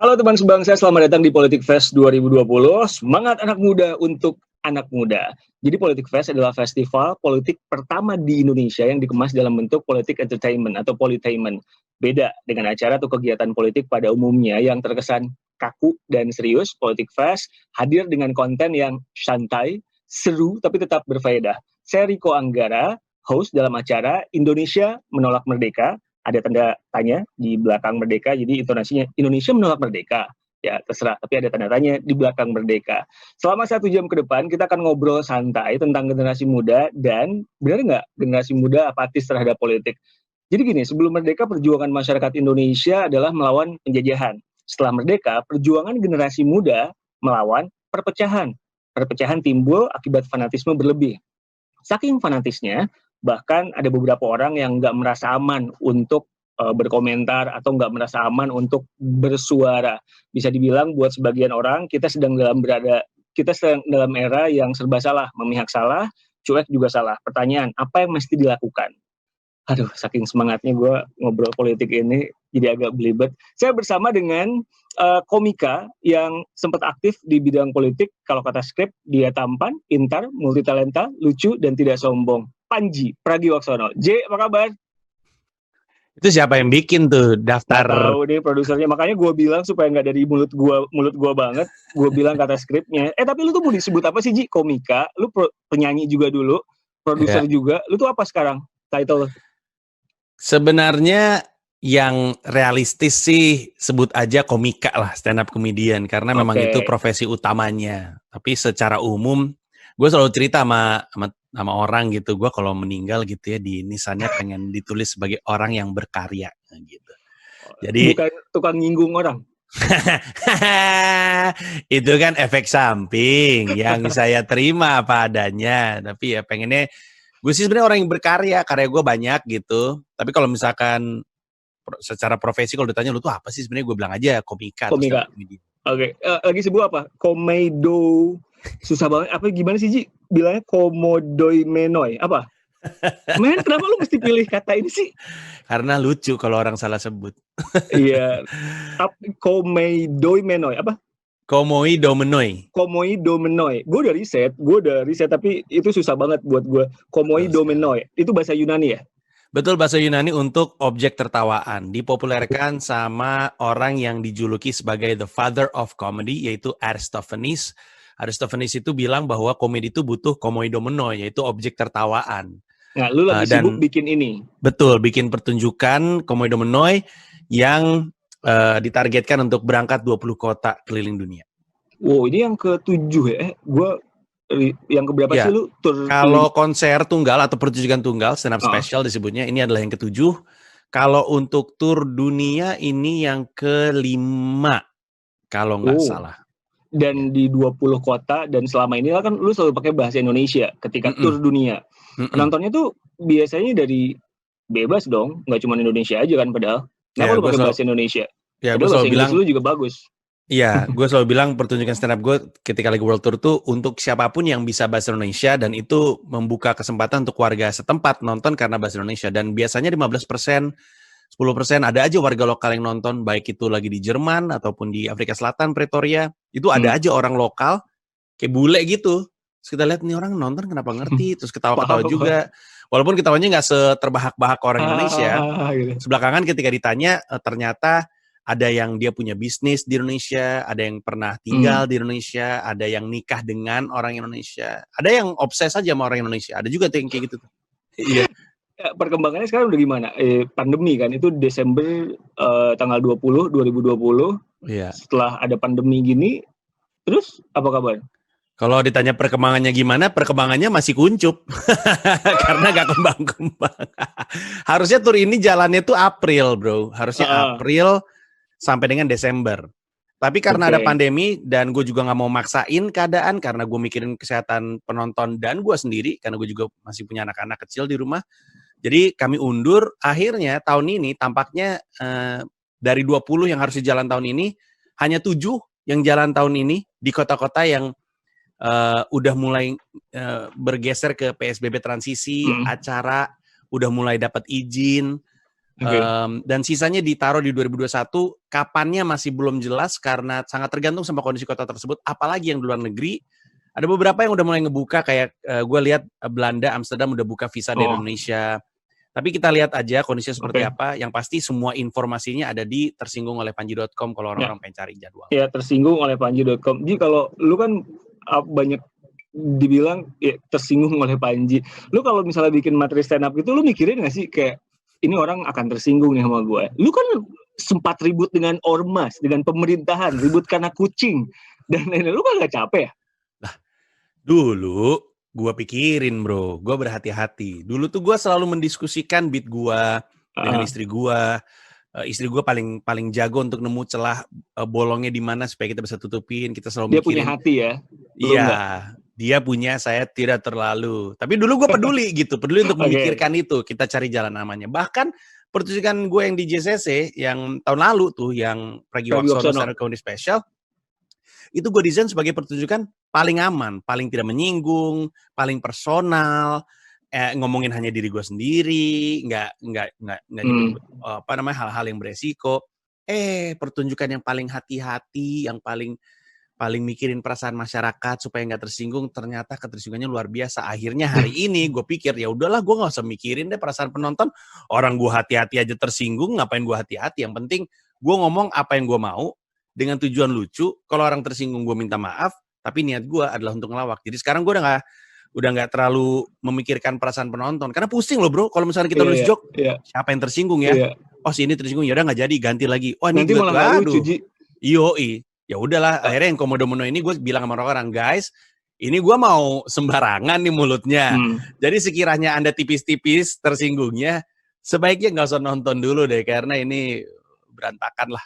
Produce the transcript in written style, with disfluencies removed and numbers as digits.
Halo teman sebangsa, selamat datang di Politik Fest 2020. Semangat anak muda untuk anak muda. Jadi Politik Fest adalah festival politik pertama di Indonesia yang dikemas dalam bentuk politik entertainment atau politainment. Beda dengan acara atau kegiatan politik pada umumnya yang terkesan kaku dan serius, Politik Fest hadir dengan konten yang santai, seru, tapi tetap berfaedah. Saya Riko Anggara, host dalam acara Indonesia Menolak Merdeka. Ada tanda tanya di belakang merdeka, jadi intonasinya Indonesia menolak merdeka. Ya terserah, tapi ada tanda tanya di belakang merdeka. Selama 1 jam ke depan, kita akan ngobrol santai tentang generasi muda dan benar nggak generasi muda apatis terhadap politik. Jadi gini, sebelum merdeka, perjuangan masyarakat Indonesia adalah melawan penjajahan. Setelah merdeka, perjuangan generasi muda melawan perpecahan. Perpecahan timbul akibat fanatisme berlebih. Saking fanatisnya, bahkan ada beberapa orang yang nggak merasa aman untuk berkomentar atau nggak merasa aman untuk bersuara. Bisa dibilang buat sebagian orang kita sedang dalam era yang serba salah, memihak salah, cuek juga salah. Pertanyaan, apa yang mesti dilakukan? Aduh, saking semangatnya gue ngobrol politik ini jadi agak belibet. Saya bersama dengan komika yang sempat aktif di bidang politik. Kalau kata skrip, dia tampan, pintar, multitalenta, lucu, dan tidak sombong. Panji Pragiwaksono. J, apa kabar? Itu siapa yang bikin tuh daftar? Nggak tahu deh produsernya. Makanya gue bilang supaya nggak dari mulut gue banget. Gue bilang kata skripnya. Tapi lu tuh mau disebut apa sih, Ji? Komika. Lu penyanyi juga dulu, produser juga. Lu tuh apa sekarang title? Sebenarnya yang realistis sih sebut aja komika lah, stand up comedian, karena memang itu profesi utamanya. Tapi secara umum, gue selalu cerita sama orang gitu, gue kalau meninggal gitu ya, di nisannya pengen ditulis sebagai orang yang berkarya gitu. Jadi bukan tukang nyinggung orang. Itu kan efek samping yang saya terima apa adanya. Tapi ya pengennya gue sih sebenarnya orang yang berkarya, karya gue banyak gitu. Tapi kalau misalkan secara profesi kalau ditanya lu tuh apa sih, sebenarnya gue bilang aja komika. Oke. Lagi sebut apa? Komedo. Susah banget. Apa gimana sih, Ji? Bilangnya komodoi menoi. Apa? Men, kenapa lu mesti pilih kata ini sih? Karena lucu kalau orang salah sebut. Iya. Komedoi menoi. Apa? Komoi domenoi. Gue udah riset, tapi itu susah banget buat gue. Komoi domenoi. Itu bahasa Yunani ya? Betul, bahasa Yunani untuk objek tertawaan. Dipopulerkan sama orang yang dijuluki sebagai the father of comedy, yaitu Aristophanes. Aristophanes itu bilang bahwa komedi itu butuh komoi domenoi, yaitu objek tertawaan. Nah, lu lagi sibuk bikin ini. Betul, bikin pertunjukan komoi domenoi yang ditargetkan untuk berangkat 20 kota keliling dunia. Wow, ini yang ke-7 ya? Yang keberapa sih lu? Kalau konser tunggal atau pertunjukan tunggal, stand up special disebutnya, ini adalah yang ke-7. Kalau untuk tur dunia ini yang ke-5, kalau nggak salah. Dan di 20 kota, dan selama ini kan lu selalu pakai bahasa Indonesia ketika tur dunia. Penontonnya tuh biasanya dari bebas dong, nggak cuma Indonesia aja kan padahal. Kenapa lu pakai bahasa Indonesia? Ya, padahal bahasa Inggris lu juga bagus. Iya, gue selalu bilang pertunjukan stand up gue ketika lagi World Tour tuh untuk siapapun yang bisa bahasa Indonesia, dan itu membuka kesempatan untuk warga setempat nonton karena bahasa Indonesia. Dan biasanya 15%, 10% ada aja warga lokal yang nonton, baik itu lagi di Jerman ataupun di Afrika Selatan, Pretoria, itu ada aja orang lokal kayak bule gitu. Terus kita lihat nih orang nonton kenapa ngerti, terus ketawa-ketawa juga. Walaupun ketawanya nggak seterbahak-bahak orang Indonesia. Sebelakangan ketika ditanya, ternyata ada yang dia punya bisnis di Indonesia, ada yang pernah tinggal di Indonesia, ada yang nikah dengan orang Indonesia, ada yang obses aja sama orang Indonesia, ada juga tuh yang kayak gitu. Iya. Perkembangannya sekarang udah gimana? Pandemi kan, itu Desember tanggal 20, 2020. Iya. Setelah ada pandemi gini, terus apa kabar? Kalau ditanya perkembangannya gimana, perkembangannya masih kuncup. Karena gak kembang-kembang. Harusnya tur ini jalannya tuh April, bro. Harusnya April sampai dengan Desember. Tapi karena ada pandemi, dan gue juga gak mau maksain keadaan, karena gue mikirin kesehatan penonton dan gue sendiri, karena gue juga masih punya anak-anak kecil di rumah. Jadi kami undur, akhirnya tahun ini tampaknya dari 20 yang harus jalan tahun ini, hanya 7 yang jalan tahun ini di kota-kota yang udah mulai bergeser ke PSBB transisi, acara udah mulai dapat izin. Oke. Dan sisanya ditaruh di 2021, kapannya masih belum jelas karena sangat tergantung sama kondisi kota tersebut, apalagi yang di luar negeri. Ada beberapa yang udah mulai ngebuka, kayak gue lihat Belanda, Amsterdam udah buka visa dari Indonesia. Tapi kita lihat aja kondisinya seperti apa. Yang pasti semua informasinya ada di tersinggungoleppanji.com kalau orang-orang pengen cari jadwal. Ya, tersinggungoleppanji.com. Jadi kalau lu kan banyak dibilang ya, tersinggung oleh Panji. Lu kalau misalnya bikin materi stand up itu, lu mikirin nggak sih kayak ini orang akan tersinggung nih sama gue? Lu kan sempat ribut dengan ormas, dengan pemerintahan, ribut karena kucing dan lain-lain. Lu kan nggak capek ya? Lah, dulu gue pikirin bro, gue berhati-hati. Dulu tuh gue selalu mendiskusikan beat gue dengan istri gue. Istri gue paling jago untuk nemu celah bolongnya di mana supaya kita bisa tutupin. Kita selalu dia mikirin. Punya hati ya? Iya, dia punya, saya tidak terlalu. Tapi dulu gue peduli gitu, peduli untuk memikirkan itu. Kita cari jalan namanya. Bahkan pertunjukan gue yang di JCC yang tahun lalu tuh, yang Pragiwaksono Stand Up Comedy Special, itu gue desain sebagai pertunjukan paling aman, paling tidak menyinggung, paling personal, ngomongin hanya diri gue sendiri, nggak nyebut hal-hal yang beresiko. Pertunjukan yang paling hati-hati, yang paling mikirin perasaan masyarakat supaya nggak tersinggung, ternyata ketersinggungannya luar biasa. Akhirnya hari ini gue pikir ya udahlah, gue nggak usah mikirin deh perasaan penonton. Orang gue hati-hati aja tersinggung, ngapain gue hati-hati? Yang penting gue ngomong apa yang gue mau dengan tujuan lucu. Kalau orang tersinggung gue minta maaf, tapi niat gue adalah untuk ngelawak. Jadi sekarang gue udah nggak terlalu memikirkan perasaan penonton, karena pusing loh bro. Kalau misalnya kita nulis joke, siapa yang tersinggung ya? Oh si ini tersinggung, ya udah nggak jadi, ganti lagi. Oh ini nanti malah nggak lucu, Ji. Yoi. Ya udahlah, akhirnya yang komodo-mono ini gue bilang sama orang-orang, guys, ini gue mau sembarangan nih mulutnya. Jadi sekiranya Anda tipis-tipis tersinggungnya, sebaiknya nggak usah nonton dulu deh, karena ini berantakan lah.